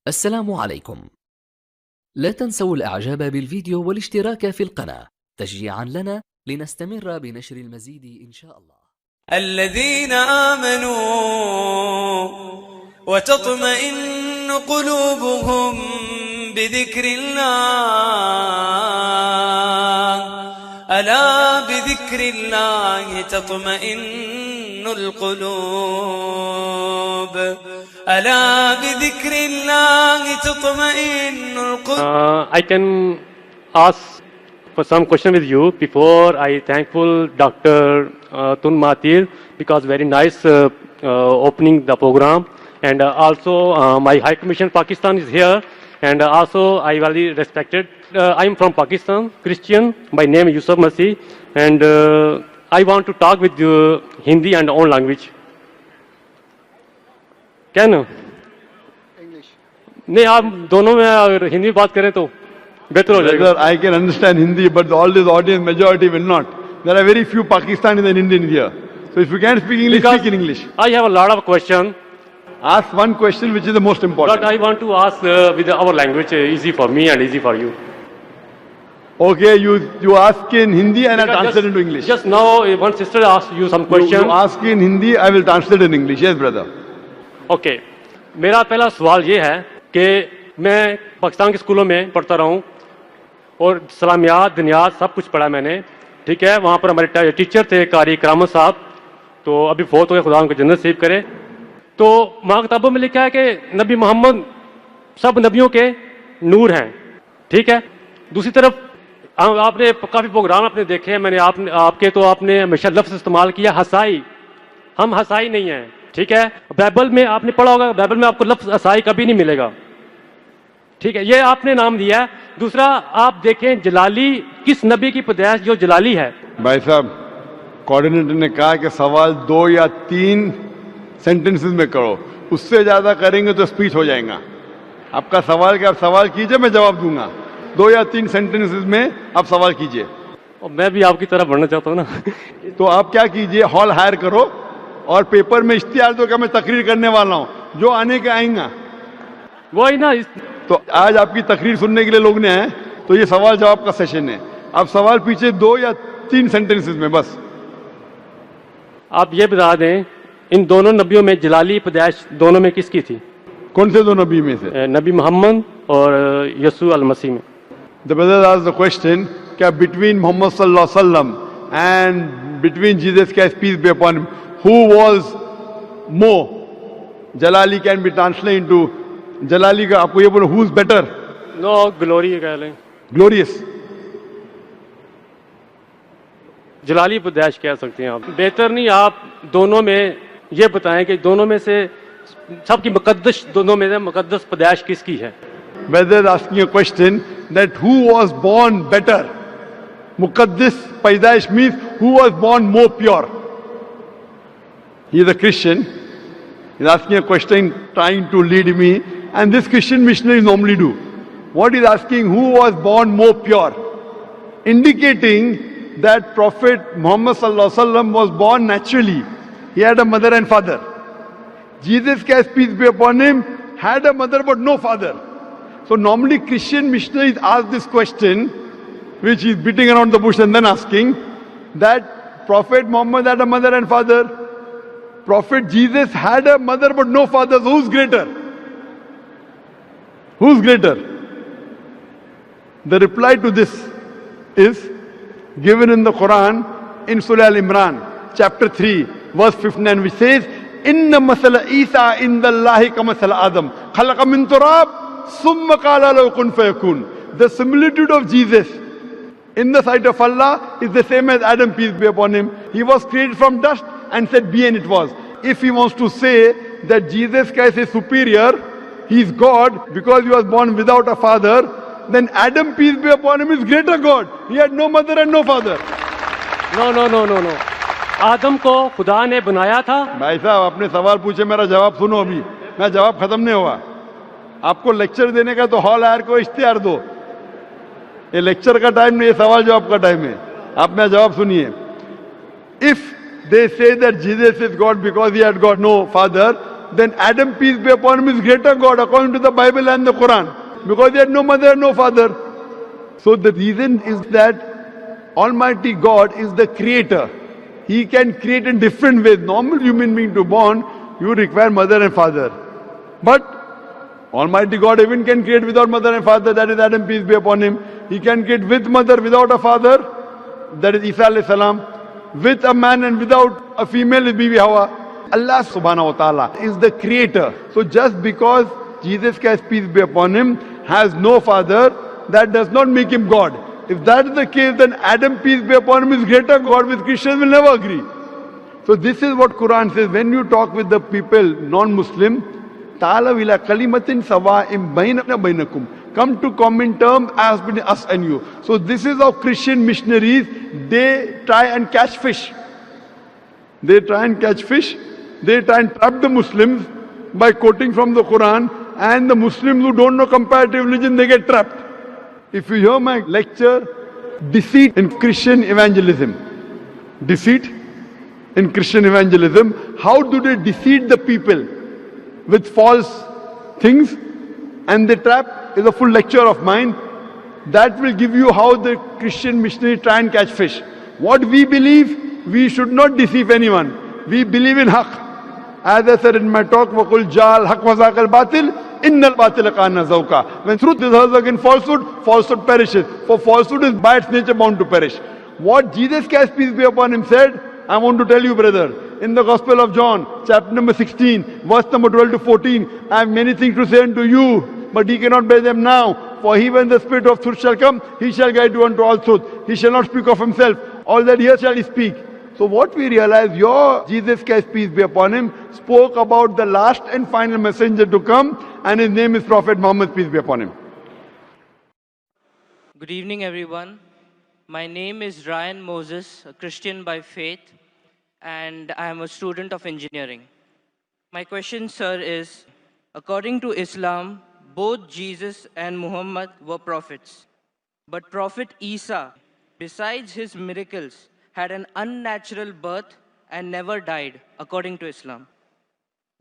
السلام عليكم. لا تنسوا الإعجاب بالفيديو والاشتراك في القناة تشجيعا لنا لنستمر بنشر المزيد إن شاء الله. الذين آمنوا وتطمئن قلوبهم بذكر الله ألا بذكر الله تطمئن القلوب ألا بذكر الله تطمئن القلوب. I can ask for some question with you before I thankful Dr. Tun Mahathir because very nice opening the program, and also my High Commission Pakistan is here, and also I very respected. I am from Pakistan, Christian. My name is Yusuf Masih, and I want to talk with you Hindi and own language. क्या ना नहीं आप दोनों में अगर हिंदी बात करें तो बेहतर हो जाएगा. I can understand Hindi, but all this audience majority will not. There are very few Pakistanis and Indians here. So if you can't speak English, Because speak in English. I have a lot of questions, Ask one question which is the most important. but I want to ask with our language easy for me and easy for you. Okay, you ask in Hindi and I'll translate into English. Just now one sister asked you some You question. ask in Hindi, I will translate in English. Yes, brother. Okay मेरा पहला सवाल ये है कि मैं पाकिस्तान के स्कूलों में पढ़ता रहा हूँ और सलामियात दुनियात सब कुछ पढ़ा मैंने, ठीक है. वहाँ पर हमारे टीचर थे कारी करामत साहब, तो अभी बहुत हो गए, खुदा उनको जन्नत नसीब करे. तो वहाँ किताबों में लिखा है कि नबी मोहम्मद सब नबियों के नूर हैं, ठीक है. दूसरी तरफ आपने काफ़ी प्रोग्राम आपने देखे हैं मैंने, आपके तो आपने हमेशा लफ्ज़ इस्तेमाल किया हसाई. हम हसाई नहीं हैं, ठीक है. बाइबल में आपने पढ़ा होगा, बाइबल में आपको लफ्ज़ हसाई कभी नहीं मिलेगा, ठीक है. ये आपने नाम दिया है. दूसरा आप देखें जलाली, किस नबी की पैदाइश जो जलाली है. भाई साहब, कोऑर्डिनेटर ने कहा कि सवाल 2 या 3 सेंटेंसेस में करो, उससे ज्यादा करेंगे तो स्पीच हो जाएगा. आपका सवाल क्या, आप सवाल कीजिए, मैं जवाब दूंगा. 2 या 3 सेंटेंसेस में आप सवाल कीजिए. और मैं भी आपकी तरफ बढ़ना चाहता हूँ ना. तो आप क्या कीजिए, हॉल हायर करो और पेपर में इश्तिहार दो कि मैं तकरीर करने वाला हूँ, जो आने के आएंगा. वही ना. तो आज आपकी तकरीर सुनने के लिए लोग ने आए, तो ये सवाल जवाब का सेशन है. आप सवाल पीछे 2 या 3 सेंटेंसेस में बस. आप ये बता दें इन दोनों नबियों में जलाली पैदाइश दोनों में किसकी थी. कौन से 2 नबी में से? नबी मोहम्मद और यसू अल मसीह में. The brother asked the question क्या बिटवीन मोहम्मद सल्लल्लाहु अलैहि वसल्लम and between Jesus Christ peace be upon him, who was more? Jalali can be translated into Jalali का आपको ये बोलो who's better? नो ग्लोरी कह लें, Glorious. जलाली पैदाइश कह सकते हैं आप. बेहतर नहीं आप दोनों में ये बताएं कि दोनों में से सबकी मुकद्दस, दोनों में से मुकद्दस पैदाइश किसकी है. Brother is asking a question that who was born better? Muqaddis पैदाइश means who was born more pure. He is a Christian. He is asking a question, trying to lead me, and this Christian missionaries normally do. What he is asking, who was born more pure? Indicating that Prophet Muhammad sallallahu alaihi wasallam was born naturally. He had a mother and father. Jesus Christ, peace be upon him, had a mother but no father. So normally Christian missionaries ask this question, which is beating around the bush and then asking that Prophet Muhammad had a mother and father. Prophet Jesus had a mother but no father. So who's greater? Who's greater? The reply to this is given in the Quran in Surah Al-Imran, chapter 3, verse 59, which says, Inna masala Isa inda Allahi ka masala Adam. Khalaqa min turab, summa qala lahu kun fayakun. The similitude of Jesus in the sight of Allah is the same as Adam, peace be upon him. He was created from dust and said be, and it was. If he wants to say that Jesus Christ is superior, he is God because he was born without a father, then Adam, peace be upon him, is greater God. He had no mother and no father. No. आदम को खुदा ने बनाया था. भाई साहब, आपने सवाल पूछे, मेरा जवाब सुनो. अभी मैं जवाब खत्म नहीं हुआ. आपको लेक्चर देने का तो हॉल हायर को इश्तिहार दो. ये लेक्चर का टाइम नहीं, ये सवाल जवाब का टाइम है. आप मेरा जवाब सुनिए. If they say that Jesus is God because he had got no father, then Adam, peace be upon him, is greater God according to the Bible and the Quran. Because he had no mother and no father. So the reason is that Almighty God is the creator. He can create in different ways. Normal human being to born, you require mother and father. But Almighty God even can create without mother and father, that is Adam, peace be upon him. He can create with mother, without a father, that is Isa alayhi salam. With a man and without a female is Bibi Hawa. Allah subhanahu wa ta'ala is the creator. So just because Jesus Christ, peace be upon him, has no father, that does not make him God. If that is the case, then Adam, peace be upon him, is greater God, which Christians will never agree. So this is what Quran says. When you talk with the people, non-Muslim, Ta'ala ila kalimatin sawa'im bainana bainakum. Come to common terms as between us and you. So this is how Christian missionaries, they try and catch fish. They try and catch fish. They try and trap the Muslims by quoting from the Quran. And the Muslims who don't know comparative religion, they get trapped. If you hear my lecture, deceit in Christian evangelism. Deceit in Christian evangelism. How do they deceive the people with false things? And they trap is a full lecture of mine. That will give you how the Christian missionary try and catch fish. What we believe, we should not deceive anyone. We believe in haqq. As I said in my talk, وَقُلْ جَعَلْ حَقْ وَزَاقَ الْبَاطِلِ إِنَّ الْبَاطِلَ كَانَ زَوْقًا. When truth is heard against falsehood, falsehood perishes. For falsehood is by its nature bound to perish. What Jesus Christ, peace be upon him, said, I want to tell you, brother, in the Gospel of John, chapter number 16, verse number 12 to 14, I have many things to say unto you, but ye cannot bear them now. For he, when the Spirit of truth shall come, he shall guide you unto all truth. He shall not speak of himself. All that he hears shall he speak. So what we realize, your Jesus Christ, peace be upon him, spoke about the last and final messenger to come, and his name is Prophet Muhammad, peace be upon him. Good evening, everyone. My name is Ryan Moses, a Christian by faith, and I am a student of engineering. My question, sir, is, according to Islam, both Jesus and Muhammad were prophets. But Prophet Isa, besides his miracles, had an unnatural birth and never died, according to Islam.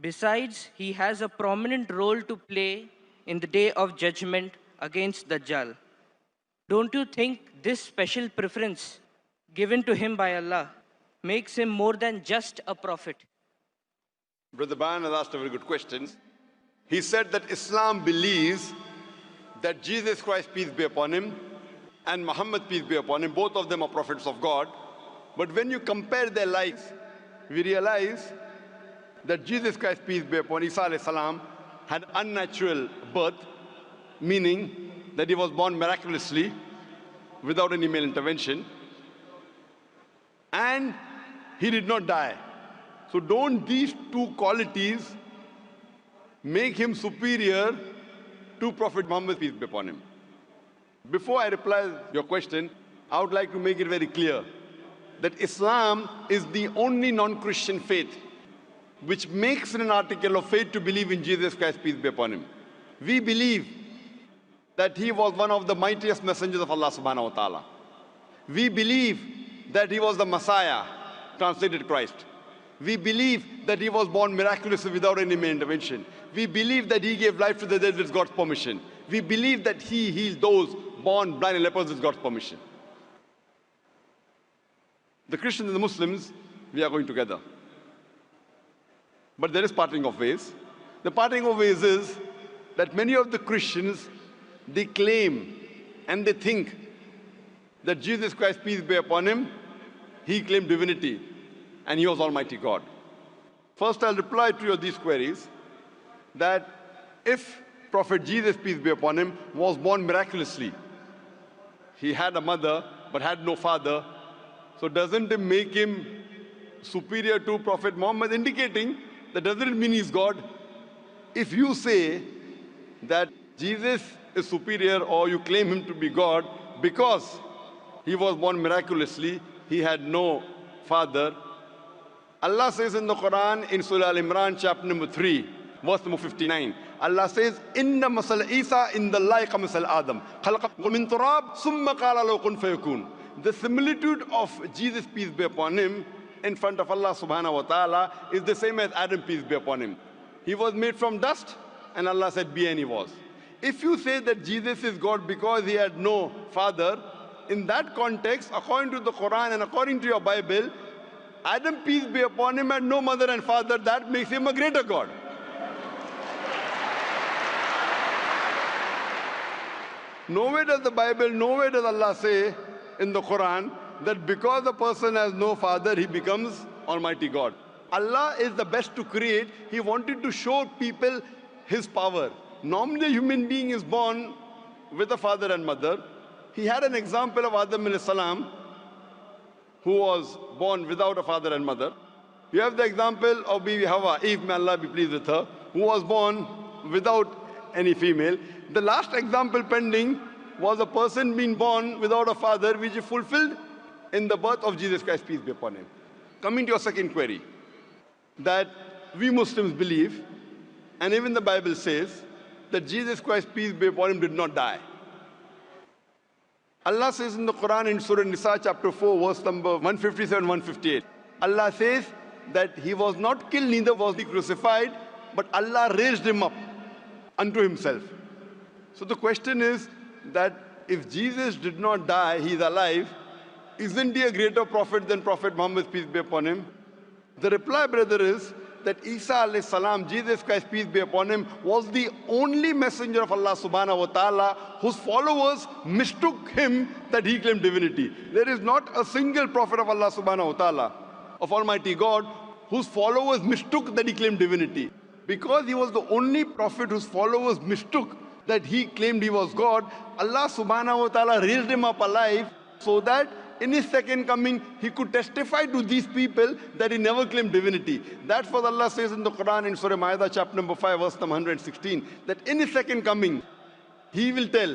Besides, he has a prominent role to play in the day of judgment against Dajjal. Don't you think this special preference given to him by Allah makes him more than just a prophet? Brother Bayan has asked a very good question. He said that Islam believes that Jesus Christ, peace be upon him, and Muhammad, peace be upon him, both of them are prophets of God. But when you compare their lives, we realize that Jesus Christ, peace be upon Isa alayhi salam, had unnatural birth, meaning that he was born miraculously without any male intervention, and he did not die. So don't these two qualities make him superior to Prophet Muhammad, peace be upon him? Before I reply your question, I would like to make it very clear that Islam is the only non-Christian faith which makes it an article of faith to believe in Jesus Christ, peace be upon him. We believe that he was one of the mightiest messengers of Allah subhanahu wa ta'ala. We believe that he was the Messiah, translated Christ. We believe that he was born miraculously without any male intervention. We believe that he gave life to the dead with God's permission. We believe that he healed those born blind and lepers with God's permission. The Christians and the Muslims, we are going together. But there is parting of ways. The parting of ways is that many of the Christians, they claim and they think that Jesus Christ, peace be upon him, he claimed divinity and he was Almighty God. First, I'll reply to these queries that if Prophet Jesus, peace be upon him, was born miraculously, he had a mother but had no father, so doesn't it make him superior to Prophet Muhammad, indicating that doesn't mean he's God? If you say that Jesus is superior or you claim him to be God because he was born miraculously, he had no father. Allah says in the Quran, in Surah Al-Imran, chapter number 3, verse number 59, Allah says, Inna masal Isa in the like masal Adam. Khalaqahu min turab, summa qala lahu kun fayakun. The similitude of Jesus, peace be upon him, in front of Allah subhanahu wa ta'ala is the same as Adam, peace be upon him. He was made from dust, and Allah said, be, and he was. If you say that Jesus is God because he had no father, in that context, according to the Quran and according to your Bible, Adam, peace be upon him, had no mother and father. That makes him a greater God. Nowhere does the Bible, nowhere does Allah say in the Quran that because a person has no father, he becomes Almighty God. Allah is the best to create. He wanted to show people his power. Normally, a human being is born with a father and mother. He had an example of Adam alayhi salam, who was born without a father and mother. You have the example of Bibi Hawa, Eve, may Allah be pleased with her, who was born without any female. The last example pending was a person being born without a father, which is fulfilled in the birth of Jesus Christ, peace be upon him. Coming to your second query, that we Muslims believe, and even the Bible says, that Jesus Christ, peace be upon him, did not die. Allah says in the Quran in Surah Nisa chapter 4 verse number 157, 158. Allah says that he was not killed, neither was he crucified, but Allah raised him up unto himself. So the question is that if Jesus did not die, he is alive, isn't he a greater prophet than Prophet Muhammad, peace be upon him? The reply, brother, is that Isa alayhi salam, Jesus Christ, peace be upon him, was the only messenger of Allah subhanahu wa ta'ala whose followers mistook him that he claimed divinity. There is not a single prophet of Allah subhanahu wa ta'ala, of Almighty God, whose followers mistook that he claimed divinity. Because he was the only prophet whose followers mistook that he claimed he was God, Allah subhanahu wa ta'ala raised him up alive so that in his second coming, he could testify to these people that he never claimed divinity. That's what Allah says in the Quran in Surah Ma'idah chapter number 5 verse number 116, that in his second coming, he will tell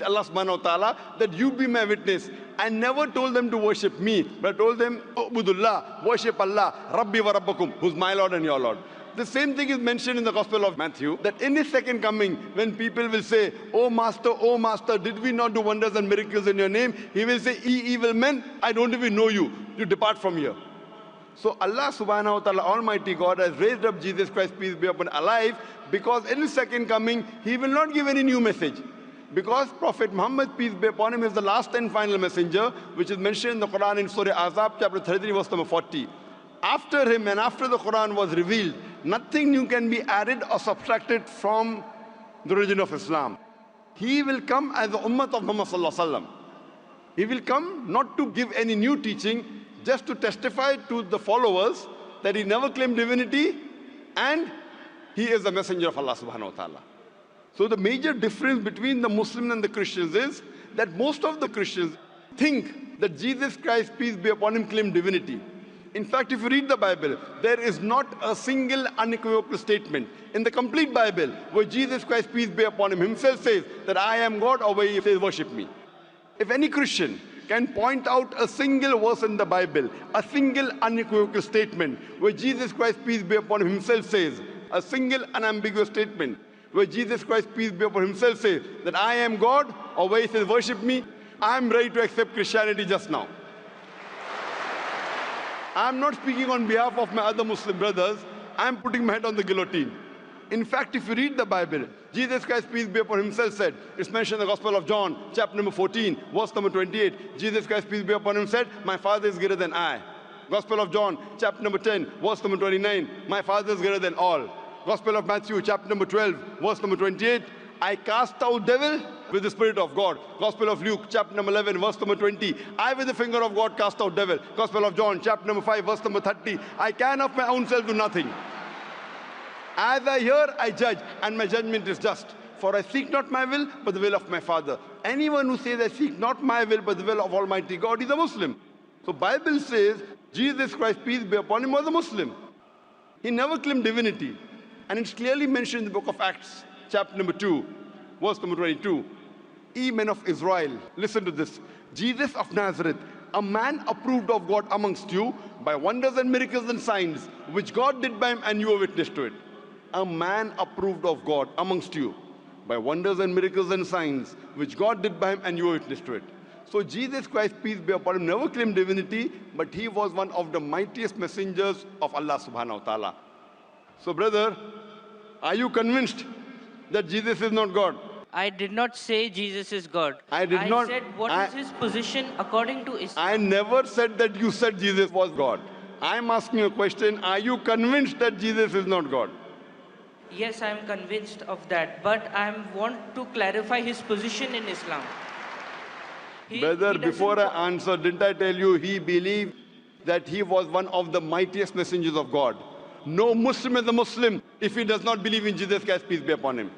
Allah subhanahu wa ta'ala that you be my witness. I never told them to worship me, but I told them, Ubudullah, worship Allah, Rabbi wa Rabbakum, who's my Lord and your Lord. The same thing is mentioned in the Gospel of Matthew, that in his second coming, when people will say, oh Master, did we not do wonders and miracles in your name? He will say, ye evil men, I don't even know you. You depart from here. So Allah subhanahu wa ta'ala, Almighty God, has raised up Jesus Christ, peace be upon him, alive, because in his second coming, he will not give any new message. Because Prophet Muhammad, peace be upon him, is the last and final messenger, which is mentioned in the Quran in Surah Azab, chapter 33, verse number 40. After him and after the Quran was revealed, nothing new can be added or subtracted from the religion of Islam. He will come as the ummah of Muhammad sallallahu alaihi wasallam. He will come not to give any new teaching, just to testify to the followers that he never claimed divinity and he is the messenger of Allah subhanahu wa ta'ala. So the major difference between the Muslims and the Christians is that most of the Christians think that Jesus Christ, peace be upon him, claimed divinity. In fact, if you read the Bible, there is not a single unequivocal statement in the complete Bible where Jesus Christ, peace be upon him, himself says that I am God, or where he says worship me. If any Christian can point out a single verse in the Bible, a single unequivocal statement where Jesus Christ, peace be upon him, himself says, a single unambiguous statement where Jesus Christ, peace be upon him, himself says that I am God, or where he says worship me, I am ready to accept Christianity just now. I'm not speaking on behalf of my other Muslim brothers. I'm putting my head on the guillotine. In fact, if you read the Bible, Jesus Christ, peace be upon him, himself said, it's mentioned in the Gospel of John, chapter number 14, verse number 28. Jesus Christ, peace be upon him, said, my Father is greater than I. Gospel of John, chapter number 10, verse number 29, my Father is greater than all. Gospel of Matthew, chapter number 12, verse number 28, I cast out devil with the Spirit of God. Gospel of Luke, chapter number 11, verse number 20. I with the finger of God cast out devil. Gospel of John, chapter number 5, verse number 30. I can of my own self do nothing. As I hear, I judge, and my judgment is just. For I seek not my will, but the will of my Father. Anyone who says I seek not my will, but the will of Almighty God is a Muslim. So Bible says, Jesus Christ, peace be upon him, was a Muslim. He never claimed divinity. And it's clearly mentioned in the book of Acts, chapter number 2, verse number 22. Ye men of Israel, listen to this. Jesus of Nazareth, a man approved of God amongst you by wonders and miracles and signs, which God did by him, and you were witness to it. A man approved of God amongst you by wonders and miracles and signs, which God did by him, and you were witness to it. So Jesus Christ, peace be upon him, never claimed divinity, but he was one of the mightiest messengers of Allah subhanahu wa ta'ala. So brother, Are you convinced that Jesus is not God? I did not say Jesus is God. I did not- said what is his position according to Islam. I never said that you said Jesus was God. I'm asking you a question. Are you convinced that Jesus is not God? Yes, I am convinced of that, but I want to clarify his position in Islam. Brother, doesn't- before I answer, didn't I tell you he believed that he was one of the mightiest messengers of God? No Muslim is a Muslim if he does not believe in Jesus Christ, peace be upon him.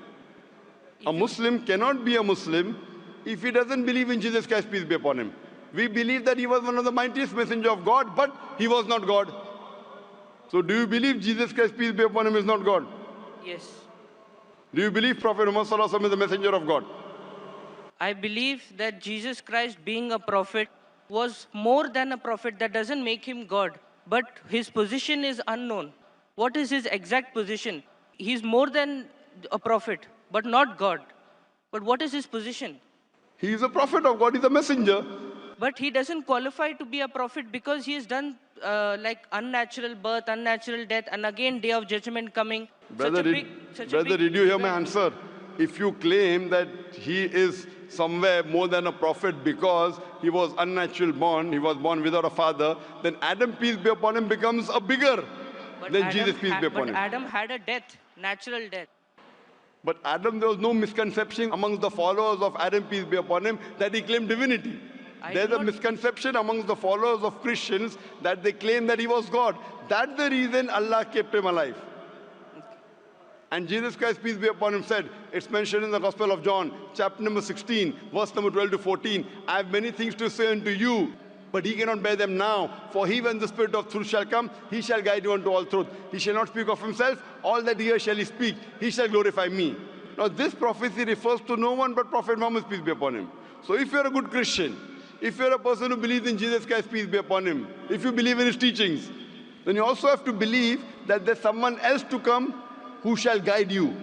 A Muslim cannot be a Muslim if he doesn't believe in Jesus Christ, peace be upon him. We believe that he was one of the mightiest messengers of God, but he was not God. So do you believe Jesus Christ, peace be upon him, is not God? Yes. Do you believe Prophet Muhammad Sallallahu Alaihi Wasallam is the messenger of God? I believe that Jesus Christ, being a prophet, was more than a prophet. That doesn't make him God, but his position is unknown. What is his exact position? He's more than a prophet, but not God. But what is his position? He is a prophet of God, he is a messenger. But he doesn't qualify to be a prophet because he has done like unnatural birth, unnatural death, and again day of judgment coming. Brother, did you hear my answer? If you claim that he is somewhere more than a prophet because he was unnatural born, he was born without a father, then Adam, peace be upon him, becomes a bigger than Jesus, peace be upon him. But Adam had a death, natural death. But Adam, there was no misconception amongst the followers of Adam, peace be upon him, that he claimed divinity. There's a misconception amongst the followers of Christians that they claim that he was God. That's the reason Allah kept him alive. And Jesus Christ, peace be upon him, said, it's mentioned in the Gospel of John, chapter number 16, verse number 12 to 14, I have many things to say unto you, but he cannot bear them now. For he, when the Spirit of truth shall come, he shall guide you unto all truth. He shall not speak of himself, all that he hears shall he speak. He shall glorify me. Now this prophecy refers to no one but Prophet Muhammad, peace be upon him. So if you're a good Christian, if you're a person who believes in Jesus Christ, peace be upon him, if you believe in his teachings, then you also have to believe that there's someone else to come who shall guide you.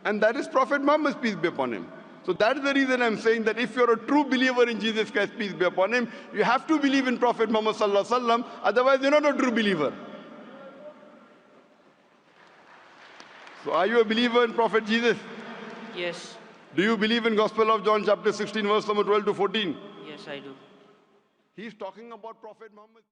And that is Prophet Muhammad, peace be upon him. So that's the reason I'm saying that if you're a true believer in Jesus Christ, peace be upon him, you have to believe in Prophet Muhammad Sallallahu Alaihi Wasallam, otherwise you're not a true believer. So are you a believer in Prophet Jesus? Yes. Do you believe in Gospel of John chapter 16 verse number 12 to 14? Yes, I do. He's talking about Prophet Muhammad.